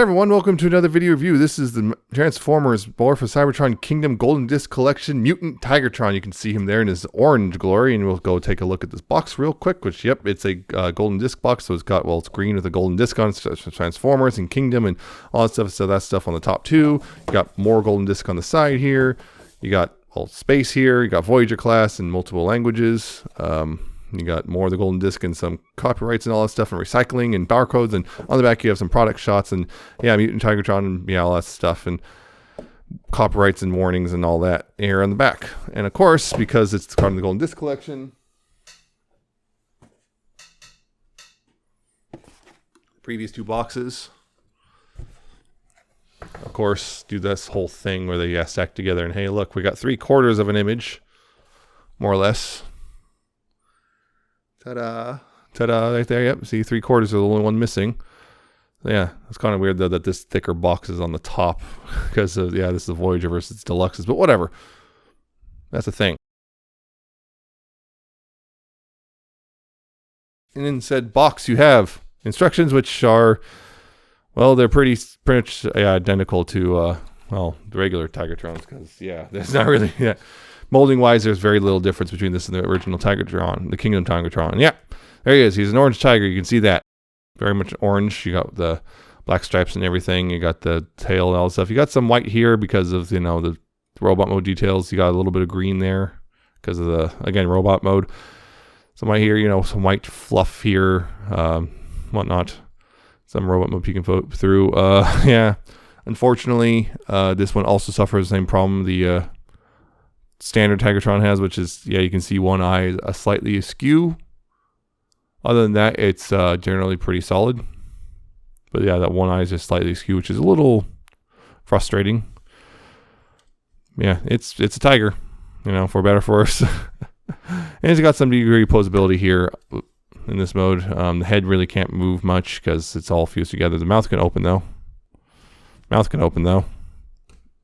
everyone, welcome to another video review. This is the Transformers War for Cybertron Kingdom Golden Disc Collection Mutant Tigatron. You can see him there in his orange glory, and we'll go take a look at this box real quick, which, yep, it's a golden disc box, so it's got, well, it's green with a golden disc on it, so Transformers and Kingdom and all that stuff, so that stuff on the top too. You got more golden disc on the side here. You got, well, space here. You got Voyager class in multiple languages. You got more of the golden disc and some copyrights and all that stuff and recycling and barcodes. And on the back, you have some product shots and, yeah, Mutant Tigatron and, yeah, all that stuff and copyrights and warnings and all that here on the back. And, of course, because it's part of the golden disc collection, previous two boxes, of course, do this whole thing where they stack together. And, hey, look, we got 3/4 of an image, more or less. Ta-da. Ta-da, right there. Yep, see, 3/4 is the only one missing. Yeah, it's kind of weird, though, that this thicker box is on the top because of, yeah, this is the Voyager versus Deluxes, but whatever. That's the thing. And in said box, you have instructions, which are, well, they're pretty much identical to, well, the regular Tigertrons, because, yeah, there's not really, yeah. Molding wise, there's very little difference between this and the original Tigertron, the Kingdom Tigatron. And yeah, there he is. He's an orange tiger. You can see that. Very much orange. You got the black stripes and everything. You got the tail and all that stuff. You got some white here because of, you know, the robot mode details. You got a little bit of green there because of the, again, robot mode. Some white here, you know, some white fluff here, whatnot. Some robot mode peeking through. Yeah, unfortunately, this one also suffers the same problem the standard Tigertron has, which is, yeah, you can see one eye is slightly askew. Other than that, it's generally pretty solid. But yeah, that one eye is just slightly askew, which is a little frustrating. Yeah, it's a tiger, you know, for better or for worse. And it's got some degree of posability here in this mode. The head really can't move much because it's all fused together. The mouth can open though. Mouth can open though.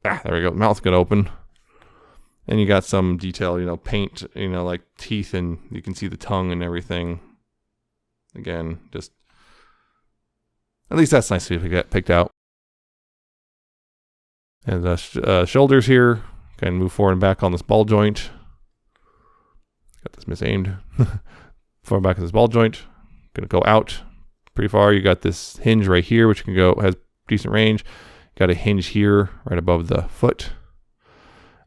Ah, there we go. Mouth can open. And you got some detail, you know, paint, you know, like teeth, and you can see the tongue and everything. Again, just, at least that's nice to get picked out. And the shoulders here, can move forward and back on this ball joint. Got this misaimed. Forward and back on this ball joint. Gonna go out pretty far. You got this hinge right here, which can go, has decent range. Got a hinge here, right above the foot.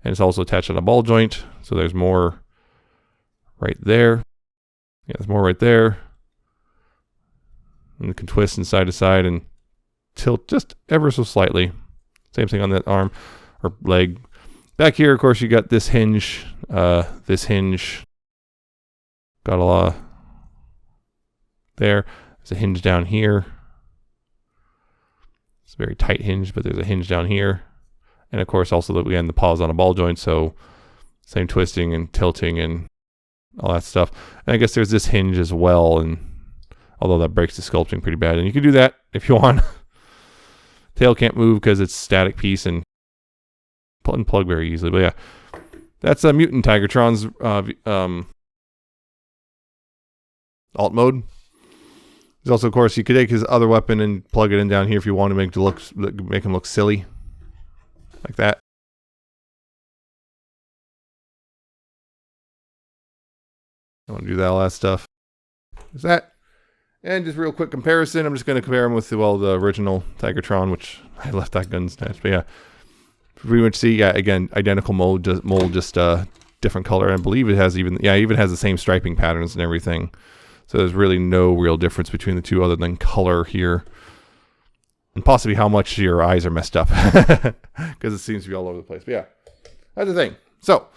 And it's also attached on a ball joint. So there's more right there. Yeah, there's more right there. And it can twist and side to side and tilt just ever so slightly. Same thing on that arm or leg. Back here, of course, you got this hinge. This hinge. Got a lot there. There's a hinge down here. It's a very tight hinge, but there's a hinge down here. And of course, also again, the paws on a ball joint, so same twisting and tilting and all that stuff. And I guess there's this hinge as well, and although that breaks the sculpting pretty bad, and you can do that if you want. Tail can't move because it's static piece and unplug very easily. But yeah, that's a Mutant Tigatron's alt mode. There's also, of course, you could take his other weapon and plug it in down here if you want to make him look silly. Like that. I want to do that, all that stuff. There's that. And just real quick comparison. I'm just going to compare him with, well, the original Tigertron, which I left that gun snatch. But yeah, pretty much see, yeah, again, identical mold, just different color. And I believe it has even has the same striping patterns and everything. So there's really no real difference between the two other than color here. And possibly how much your eyes are messed up. Because it seems to be all over the place. But yeah, that's the thing. So,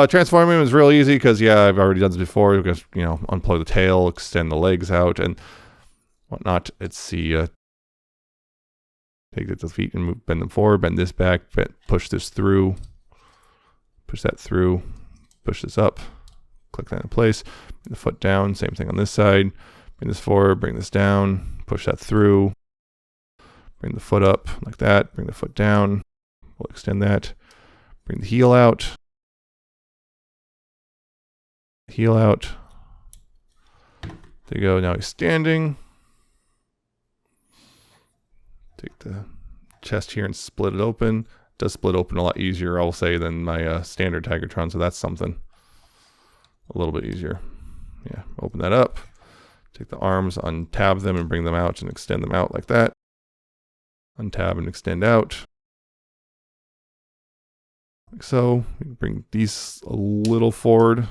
transforming him is real easy because, yeah, I've already done this before. You just, you know, unplug the tail, extend the legs out, and whatnot. Let's see. Take the feet and bend them forward, bend this back, push this through, push that through, push this up, click that in place, bring the foot down. Same thing on this side. Bring this forward, bring this down, push that through. Bring the foot up like that. Bring the foot down. We'll extend that. Bring the heel out. Heel out. There you go. Now he's standing. Take the chest here and split it open. It does split open a lot easier, I'll say, than my standard Tigertron, so that's something. A little bit easier. Yeah, open that up. Take the arms, untab them, and bring them out and extend them out like that. Untab and extend out. Like so. Bring these a little forward.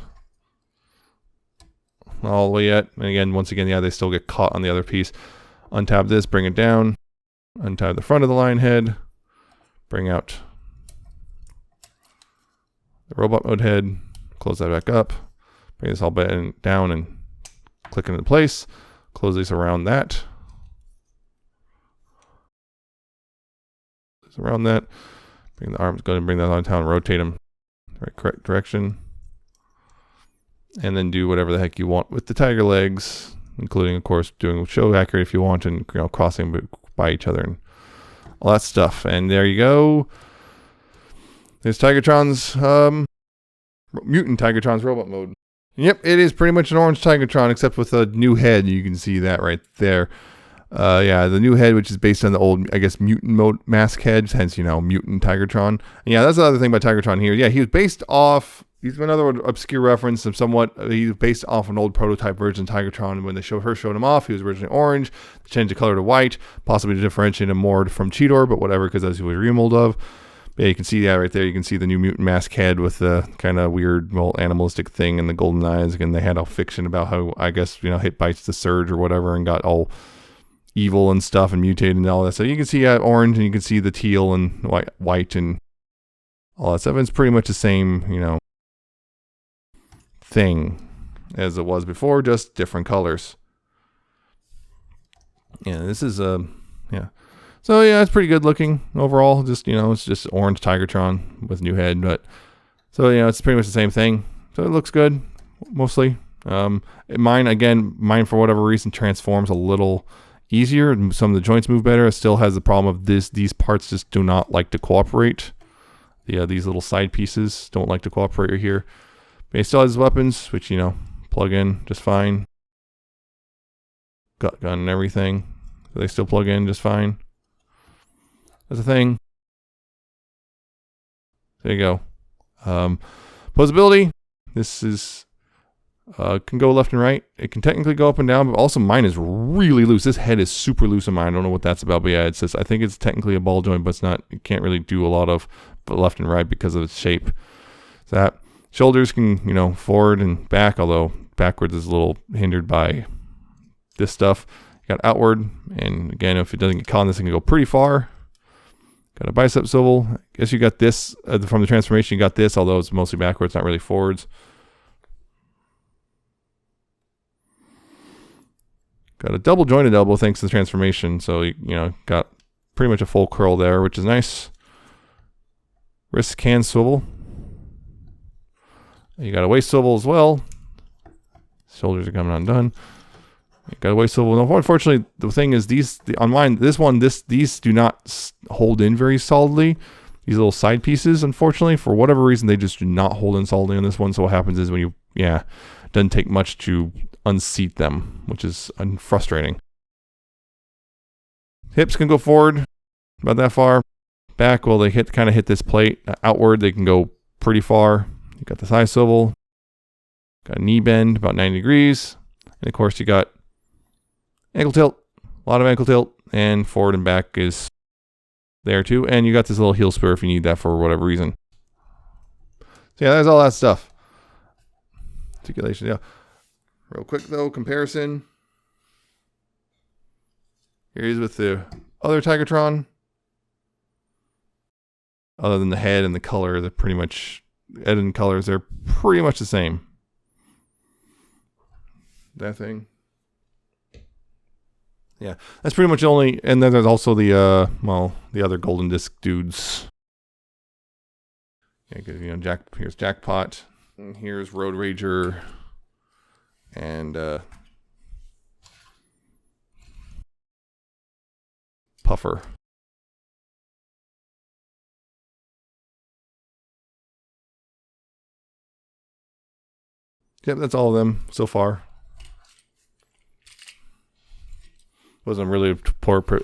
Not all the way yet. And again, once again, yeah, they still get caught on the other piece. Untab this, bring it down. Untie the front of the lion head. Bring out the robot mode head. Close that back up. Bring this all down and click into place. Close these around that. Around that. Bring the arms, go ahead and bring that on down, rotate them the correct direction. And then do whatever the heck you want with the tiger legs, including, of course, doing show accurate if you want, and crossing by each other and all that stuff. And there you go. There's Tigertron's Mutant Tigatron's robot mode. Yep, it is pretty much an orange Tigertron, except with a new head. You can see that right there. Yeah, the new head, which is based on the old, I guess, mutant mode mask head, hence, Mutant Tigatron. And yeah, that's the other thing about Tigertron here. Yeah, he was based off, he's another obscure reference of somewhat, he was based off an old prototype version of Tigertron. When they first showed him off, he was originally orange, changed the color to white, possibly to differentiate him more from Cheetor, but whatever, because that's who he was remold of. Yeah, you can see that right there. You can see the new mutant mask head with the kind of weird, animalistic thing and the golden eyes. Again, they had all fiction about how, I guess, Hit bites the Surge or whatever and got all evil and stuff and mutated and all that. So you can see orange, and you can see the teal and white and all that stuff. And it's pretty much the same, thing as it was before, just different colors. Yeah, this is yeah. So yeah, it's pretty good looking overall. Just it's just orange Tigertron with new head, but so it's pretty much the same thing. So it looks good mostly. Mine for whatever reason transforms a little easier. Some of the joints move better. It still has the problem of these parts just do not like to cooperate. These little side pieces don't like to cooperate right here. But he still has weapons, which plug in just fine. Gun and everything. So they still plug in just fine. That's a thing. There you go. Posability. This is can go left and right. It can technically go up and down, but also mine is really loose. This head is super loose on mine. I don't know what that's about, but yeah, it says I think it's technically a ball joint, but it's not. It can't really do a lot of left and right because of its shape. So that shoulders can forward and back, although backwards is a little hindered by this stuff. You got outward, and again, if it doesn't get caught in this, it can go pretty far. Got a bicep swivel. I guess you got this from the transformation. You got this, although it's mostly backwards, not really forwards. Got a double jointed elbow thanks to the transformation, so got pretty much a full curl there, which is nice. Wrist can swivel. You got a waist swivel as well. Shoulders are coming undone. You got a waist swivel. Unfortunately, the thing is on mine, these do not hold in very solidly. These little side pieces, unfortunately, for whatever reason, they just do not hold in solidly on this one. So what happens is when it doesn't take much to unseat them, which is frustrating. Hips can go forward about that far. Back, well, they kind of hit this plate. Outward, they can go pretty far. You got the thigh swivel. Got a knee bend about 90 degrees. And of course, you got ankle tilt. A lot of ankle tilt. And forward and back is there too. And you got this little heel spur if you need that for whatever reason. So yeah, there's all that stuff. Articulation, yeah. Real quick though, comparison. Here he is with the other Tigertron. Other than the head and the color, they're pretty much, head and colors, they're pretty much the same. That thing. Yeah, that's pretty much the only, and then there's also the other golden disc dudes. Yeah, because here's Jackpot, and here's Road Rager, and Puffer. Yep, that's all of them so far. Wasn't really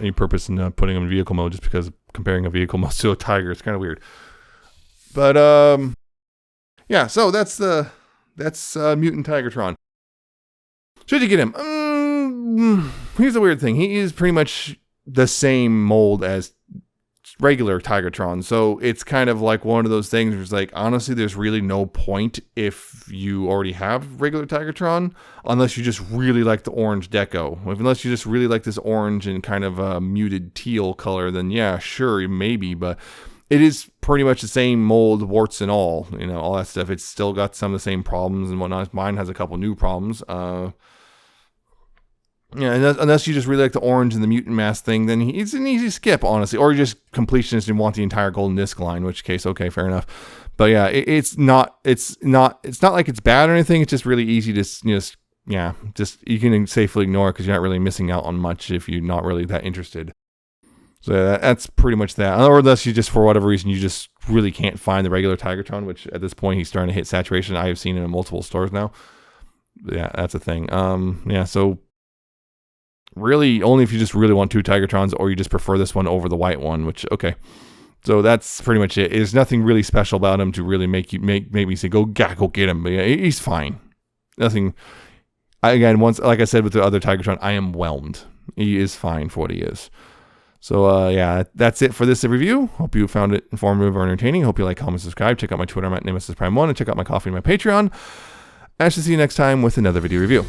any purpose in putting him in vehicle mode, just because comparing a vehicle mode to a tiger is kind of weird. But yeah, so that's Mutant Tigatron. Should you get him? Here's the weird thing. He is pretty much the same mold as regular Tigertron. So it's kind of like one of those things where it's like, honestly, there's really no point if you already have regular Tigertron, unless you just really like the orange deco. Unless you just really like this orange and kind of a muted teal color, then yeah, sure, maybe. But it is pretty much the same mold, warts and all, all that stuff. It's still got some of the same problems and whatnot. Mine has a couple new problems. Yeah, unless you just really like the orange and the mutant mask thing, then it's an easy skip, honestly. Or you're just completionist and want the entire golden disc line, in which case, okay, fair enough. But yeah, it's not like it's bad or anything. It's just really easy to you can safely ignore it because you're not really missing out on much if you're not really that interested. So yeah, that's pretty much that. Or unless you just, for whatever reason, you just really can't find the regular Tigertron, which at this point he's starting to hit saturation. I have seen it in multiple stores now. Yeah, that's a thing. Yeah, so really only if you just really want two Tigertrons, or you just prefer this one over the white one, which, okay. So that's pretty much it. There's nothing really special about him to really make me say, go get him. But yeah, he's fine. Nothing. Again, like I said with the other Tigertron, I am whelmed. He is fine for what he is. So yeah, that's it for this review. Hope you found it informative or entertaining. Hope you like, comment, subscribe. Check out my Twitter, I'm at Nemesis Prime 1, and check out my coffee and my Patreon. I shall see you next time with another video review.